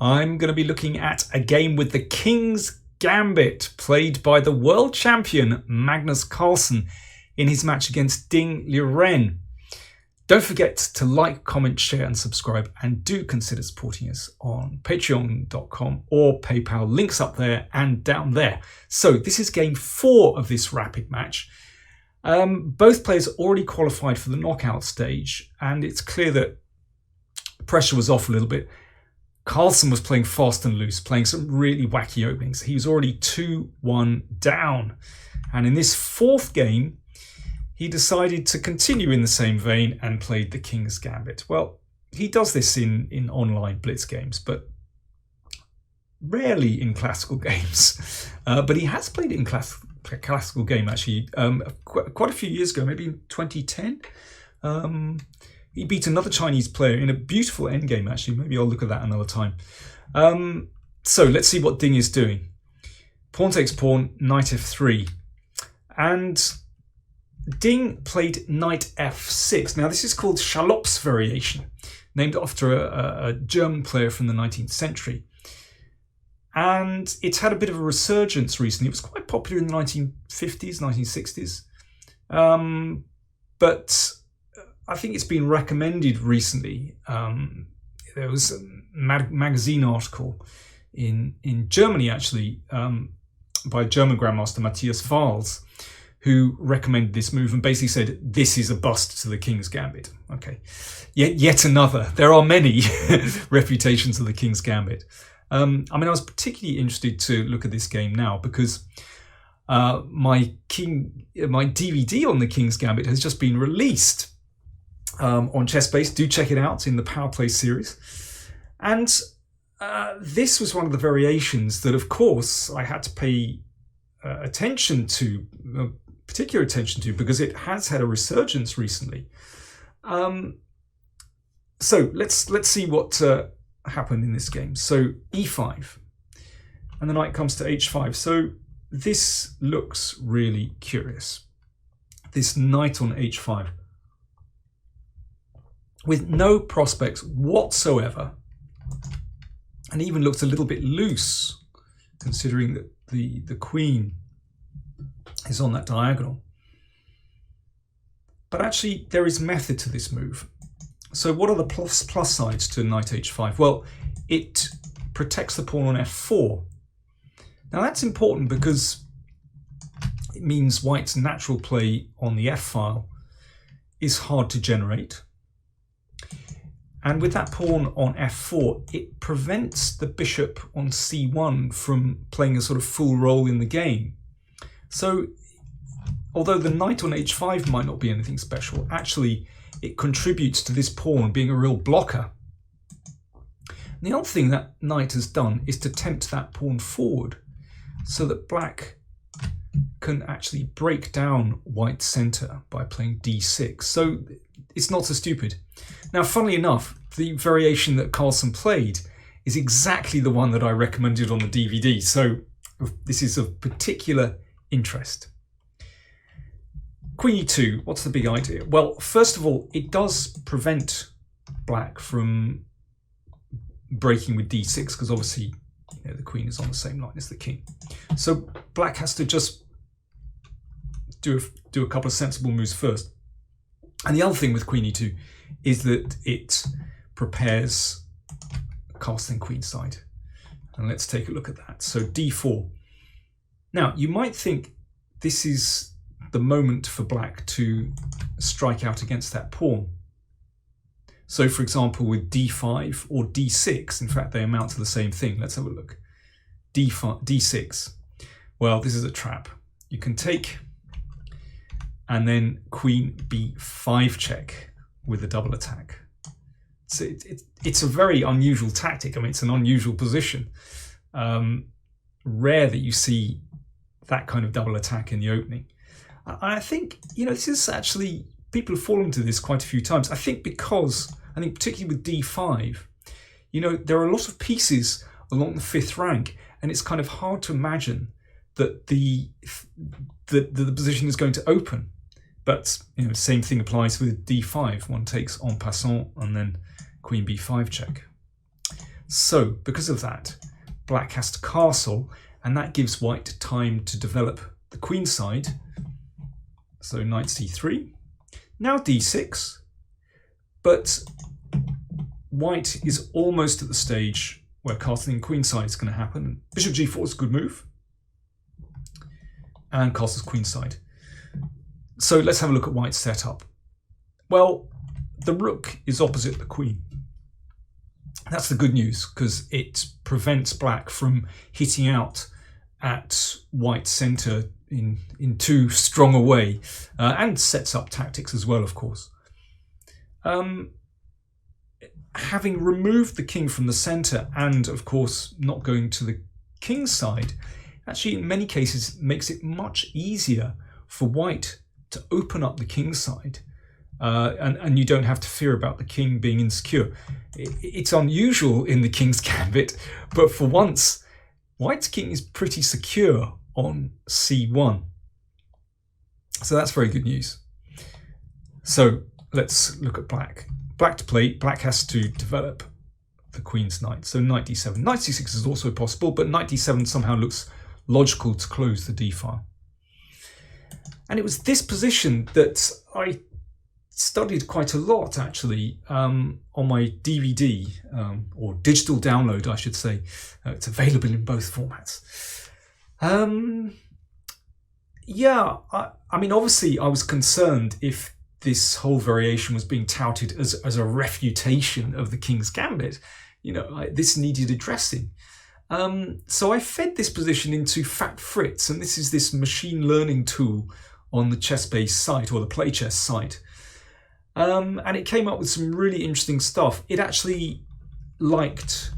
I'm going to be looking at a game with the King's Gambit, played by the world champion Magnus Carlsen in his match against Liren. Don't forget to like, comment, share and subscribe, and do consider supporting us on patreon.com or PayPal, links up there and down there. So this is game 4 of this rapid match. Both players already qualified for the knockout stage, and it's clear that pressure was off a little bit. Carlsen was playing fast and loose, playing some really wacky openings. He was already 2-1 down. And in this 4th game, he decided to continue in the same vein and played the King's Gambit. Well, he does this in online blitz games, but rarely in classical games. But he has played it in classical game, actually, quite a few years ago, maybe in 2010. He beat another Chinese player in a beautiful endgame, actually. Maybe I'll look at that another time. So let's see what Ding is doing. Pawn takes pawn, knight f3. And Ding played knight f6. Now this is called Schalop's variation, named after a German player from the 19th century. And it's had a bit of a resurgence recently. It was quite popular in the 1950s, 1960s. But I think it's been recommended recently. There was a magazine article in Germany, actually, by German Grandmaster Matthias Wahls, who recommended this move and basically said, this is a bust to the King's Gambit. Okay, yet another. There are many reputations of the King's Gambit. I was particularly interested to look at this game now because my DVD on the King's Gambit has just been released on ChessBase. Do check it out in the PowerPlay series. And this was one of the variations that, of course, I had to pay particular attention to because it has had a resurgence recently. So let's see what happened in this game. So e5, and the knight comes to h5. So this looks really curious. This knight on h5 with no prospects whatsoever, and even looks a little bit loose considering that the queen is on that diagonal. But actually there is method to this move. So what are the plus sides to knight h5? Well, it protects the pawn on f4. Now that's important because it means white's natural play on the f file is hard to generate. And with that pawn on f4, it prevents the bishop on c1 from playing a sort of full role in the game. So although the knight on h5 might not be anything special, actually it contributes to this pawn being a real blocker. And the other thing that knight has done is to tempt that pawn forward so that black can actually break down white's center by playing d6. So it's not so stupid. Now, funnily enough, the variation that Carlsen played is exactly the one that I recommended on the DVD. So this is of particular interest. Queen e2, what's the big idea? Well, first of all, it does prevent black from breaking with d6 because obviously the queen is on the same line as the king. So black has to just do a couple of sensible moves first. And the other thing with queen e2 is that it prepares castle queenside. And let's take a look at that. So d4. Now, you might think this is the moment for black to strike out against that pawn. So, for example, with d5 or d6, in fact, they amount to the same thing. Let's have a look. d5, d6. Well, this is a trap. You can take and then queen b5 check with a double attack. So it's a very unusual tactic. I mean, it's an unusual position. Rare that you see that kind of double attack in the opening. I think, this is actually, people have fallen to this quite a few times. I think particularly with d5, there are a lot of pieces along the 5th rank, and it's kind of hard to imagine that the position is going to open. But same thing applies with d5. One takes en passant and then queen b5 check. So because of that, black has to castle, and that gives white time to develop the queen side. So knight c3, now d6, but white is almost at the stage where castling queen side is going to happen. Bishop g4 is a good move, and castles queen side. So let's have a look at white's setup. Well, the rook is opposite the queen. That's the good news, because it prevents black from hitting out at white's centre in too strong a way, and sets up tactics as well, of course. Having removed the king from the centre and, of course, not going to the king's side, actually in many cases makes it much easier for white to open up the king's side. And you don't have to fear about the king being insecure. It's unusual in the king's gambit, but for once, white's king is pretty secure on c1. So that's very good news. So let's look at black. Black to play, black has to develop the queen's knight. So knight d7. Knight c6 is also possible, but knight d7 somehow looks logical to close the d file. And it was this position that I studied quite a lot, actually, on my DVD, or digital download, I should say. It's available in both formats. Yeah, I mean, obviously I was concerned if this whole variation was being touted as a refutation of the king's gambit. You know, this needed addressing. So I fed this position into Fat Fritz, and this is this machine learning tool on the ChessBase site, or the PlayChess site. And it came up with some really interesting stuff. It actually liked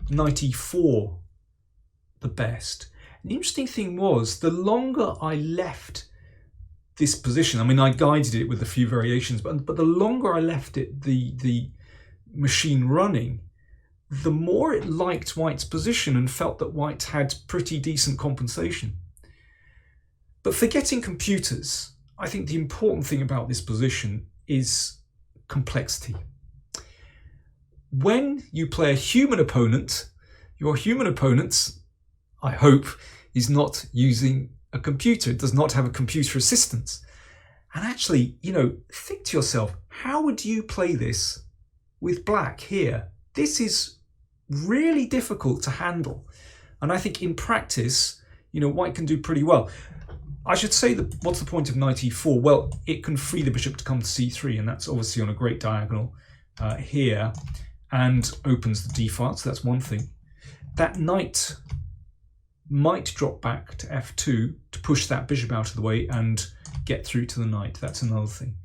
knight e4 the best. And the interesting thing was, the longer I left this position, I mean, I guided it with a few variations, but the longer I left it, the machine running, the more it liked white's position and felt that white had pretty decent compensation. But forgetting computers, I think the important thing about this position is complexity. When you play a human opponent, your human opponent, I hope, is not using a computer. It does not have a computer assistance. And actually, you know, think to yourself, how would you play this with black here? This is really difficult to handle. And I think in practice, you know, white can do pretty well. I should say that what's the point of knight e4? Well, it can free the bishop to come to c3, and that's obviously on a great diagonal here, and opens the d file, so that's one thing. That knight might drop back to f2 to push that bishop out of the way and get through to the knight. That's another thing.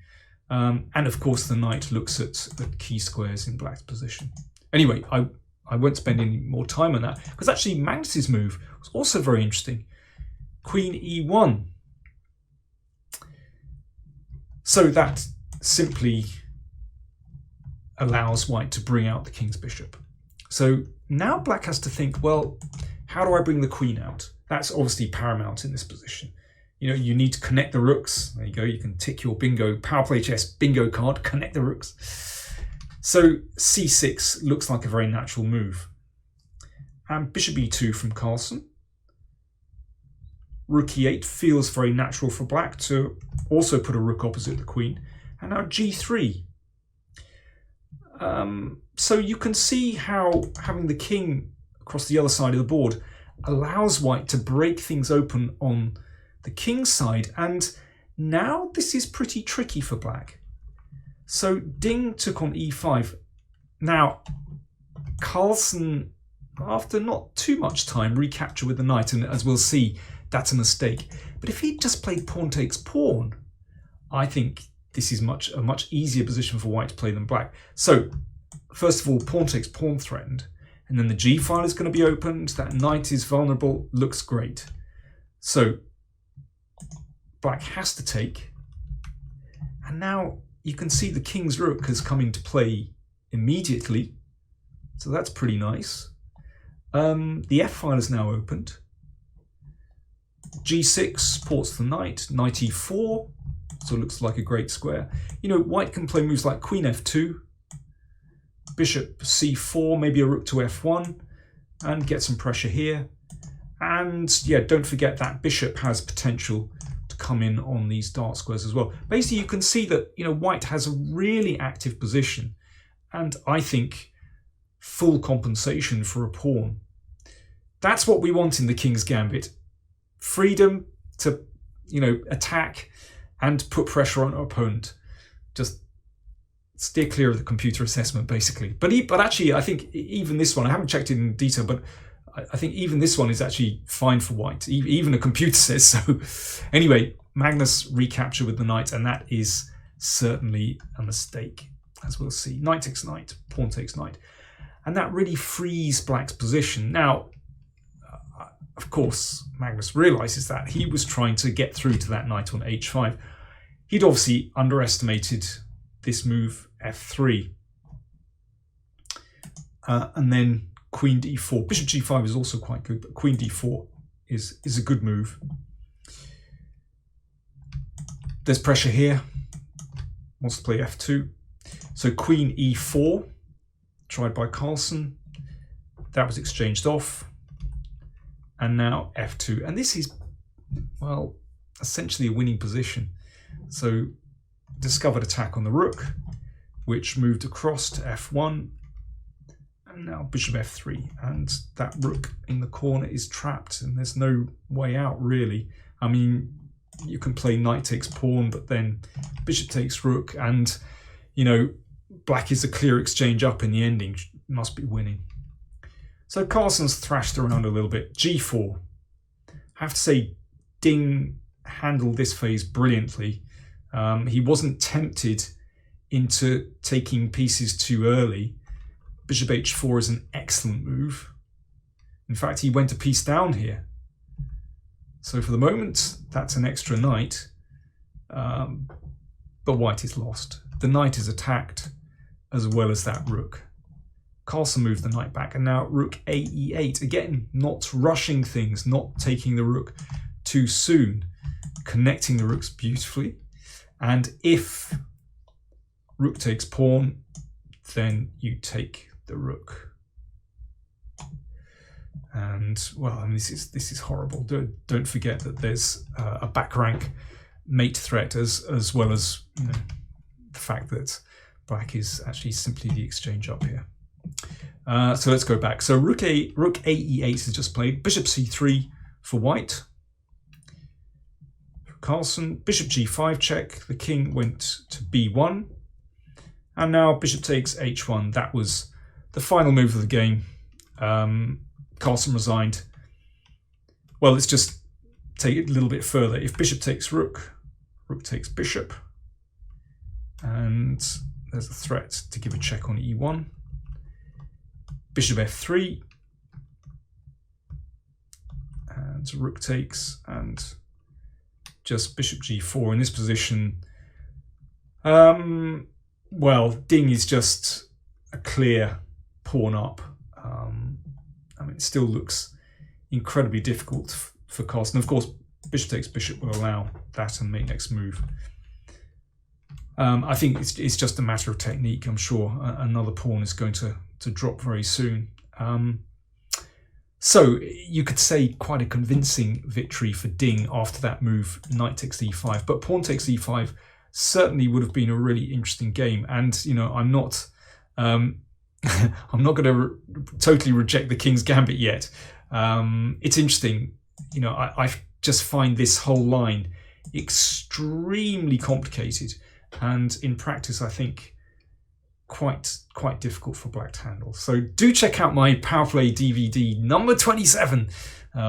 And of course the knight looks at key squares in black's position. Anyway, I won't spend any more time on that, because actually Magnus's move was also very interesting. Queen e1. So that simply allows white to bring out the king's bishop. So now black has to think, well, how do I bring the queen out? That's obviously paramount in this position. You know, you need to connect the rooks. There you go, you can tick your bingo, PowerPlayChess bingo card, connect the rooks. So c6 looks like a very natural move. And bishop e2 from Carlsen. Rook e8 feels very natural for black to also put a rook opposite the queen. And now g3. So you can see how having the king across the other side of the board allows white to break things open on the king's side. And now this is pretty tricky for black. So Ding took on e5. Now, Carlsen, after not too much time, recaptured with the knight, and as we'll see, that's a mistake. But if he'd just played pawn takes pawn, I think this is a much easier position for white to play than black. So, first of all, pawn takes pawn threatened, and then the g file is going to be opened. That knight is vulnerable, looks great. So, black has to take, and now you can see the king's rook has come into play immediately, so that's pretty nice. The f file is now opened. g6 ports the knight, knight e4, so it looks like a great square. You know, white can play moves like queen f2, bishop c4, maybe a rook to f1, and get some pressure here. And yeah, don't forget that bishop has potential to come in on these dark squares as well. Basically, you can see that, you know, white has a really active position, and I think full compensation for a pawn. That's what we want in the King's Gambit. Freedom to, you know, attack and put pressure on our opponent. Just steer clear of the computer assessment, basically. But actually, I think even this one, I haven't checked it in detail, but I think even this one is actually fine for white. Even a computer says so. Anyway, Magnus recapture with the knight, and that is certainly a mistake, as we'll see. Knight takes knight, pawn takes knight. And that really frees black's position. Now, of course, Magnus realizes that he was trying to get through to that knight on h5. He'd obviously underestimated this move, f3. And then queen d4. Bishop g5 is also quite good, but queen d4 is a good move. There's pressure here. Wants to play f2. So queen e4, tried by Carlsen. That was exchanged off. And now f2. And this is, well, essentially a winning position. So discovered attack on the rook, which moved across to f1. And now bishop f3. And that rook in the corner is trapped, and there's no way out, really. I mean, you can play knight takes pawn, but then bishop takes rook, and, you know, black is a clear exchange up in the ending. Must be winning. So Carlsen's thrashed around a little bit. g4. I have to say, Ding handled this phase brilliantly. He wasn't tempted into taking pieces too early. Bishop h4 is an excellent move. In fact, he went a piece down here. So for the moment, that's an extra knight. But white is lost. The knight is attacked, as well as that rook. Carlsen moved the knight back, and now rook ae8. Again, not rushing things, not taking the rook too soon, connecting the rooks beautifully. And if rook takes pawn, then you take the rook. And well, I mean, this is horrible. Don't forget that there's a back rank mate threat as well as, you know, the fact that black is actually simply the exchange up here. So let's go back. So rook ae8 is just played. Bishop c3 for white. Carlsen, bishop g5 check. The king went to b1. And now bishop takes h1. That was the final move of the game. Carlsen resigned. Well, let's just take it a little bit further. If bishop takes rook, rook takes bishop. And there's a threat to give a check on e1. Bishop f3, and rook takes, and just bishop g4 in this position. Well, Ding is just a clear pawn up. I mean, it still looks incredibly difficult for Carlsen. Of course, bishop takes bishop will allow that and make next move. I think it's just a matter of technique. I'm sure another pawn is going to drop very soon. So you could say quite a convincing victory for Ding after that move, knight takes e5. But pawn takes e5 certainly would have been a really interesting game. And, you know, I'm not I'm not going to totally reject the King's Gambit yet. It's interesting. You know, I just find this whole line extremely complicated. And in practice, I think quite difficult for black to handle. So do check out my PowerPlay DVD number 27.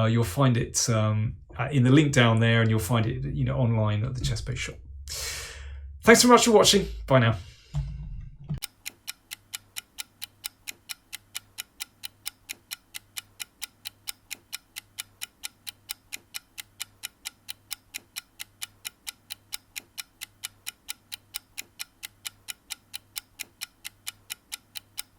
You'll find it in the link down there, and you'll find it, you know, online at the Chess Base shop. Thanks so much for watching. Bye now.